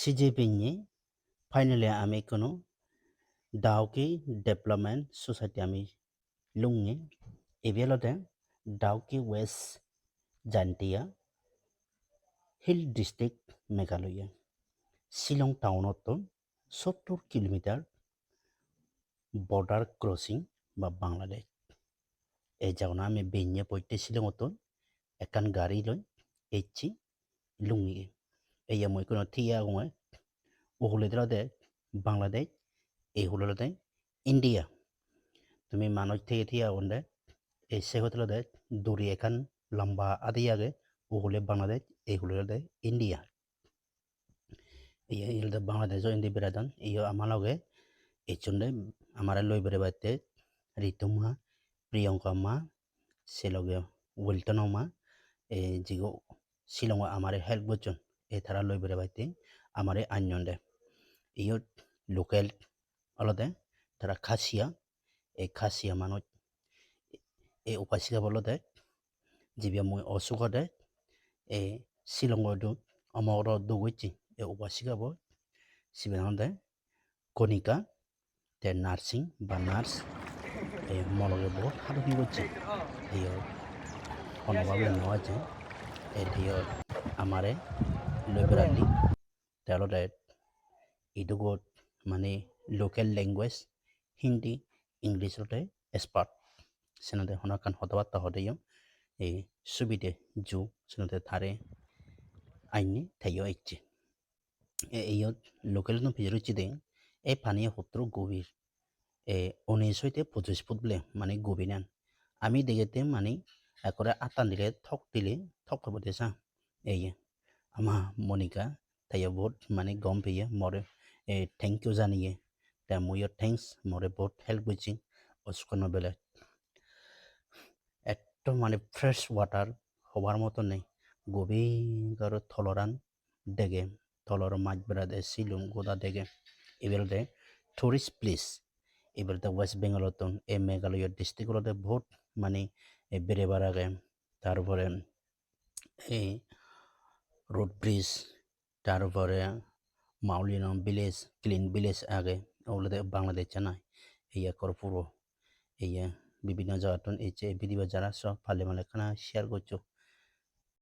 CJP-nya finally আমি কোনো Dawki development society আমি লুংনি এবেলতে Dawki west Jaintia hill district Meghalaya Shillong টাউনত 70 কিলোমিটার বর্ডার ক্রসিং বা বাংলাদেশ এই জায়গা আমি বেঞ্জে পড়তে শিলংত একান গাড়ি লই এসছি লুংনি এই মই কোনো থিয়া গয় ওহলেদে বাংলাদেশ এই হলতে ইন্ডিয়া তুমি মানুষ থেকে থিয়া ওন্দে এই সেহতলতে দড়ি এখান লম্বা আদি আগে ওহলে বাংলাদেশ এই হলতে ইন্ডিয়া এই বাংলাদেশ ইন্দি বেড়াদান এই আমার লগে এই চন্ডে আমার লই বেড়ে বাড়তে ঋতু মা প্রিয়ঙ্কা মা সে লগে উইলটন মা এই জিগো শিলং আমার হেল্প করছেন এই তারা লই বেড়ে বাড়তে আমার আঞ্জন দে ইয়ত লোকেল আলাদা তারা খাসিয়া এই খাসিয়া মানুষ এই উপাসিকা বলতে যিবিয়া মই অসুখতে এই শিলংৰ অমৰ দগুইছি এই উপাসিকা বল সিবেনাতে কণিকা তে নার্সিং বা নার্স এই মলগে বহুত হালুকি করছে এই অনভাবে নেওয়া আছে এই আমারে লইবেরালি তেলতে ইদুগত মানে লোকেল ল্যাঙ্গুয়েজ হিন্দি ইংলিশতে এক্সপার্ট সেনাতে হনাকান হতবার্তা হতেই এই সুবিধে জু সেনাতে থারে আইনি থাইও ইচ্ছে এই লোকেল নো ফিজরুচি দে এই পানীয় সূত্র গভীর 19 হইতে 25 ফুট বলে মানে গভীর আমি দেখেতে মানে একরে আটান দিলে থক করবো দেশা এই আমা মনিকা থাইও বহুত মানে গম পেয়ে মরে থ্যাংক ইউ জানিয়ে তা মইও থ্যাংকস মরে বহুত হেল্প করছি অস্কনো বেলে এত মানে ফ্রেশ ওয়াটার হবার মতো নেই গভীর থলরান দেগে থলর মাছ বেড়াতে শিলং গোদা দেগে এবেলতে টুরিস্ট প্লেস এবেলতে ওয়েস্ট বেঙ্গলত এই মেঘালয় ডিস্ট্রিক্টতে বহুত মানে বেড়ে বাড়াগে তারপরে এই রোড ব্রিজ তারপরে মাউলিনম ভিলেজ ক্লিন ভিলেজ আগে ওগুলোতে বাংলাদেশ জানায় এই করপুরো এই বিভিন্ন জায়গাতন এই যে ভিডিও যারা সব ফালে মালে খানা শেয়ার করছো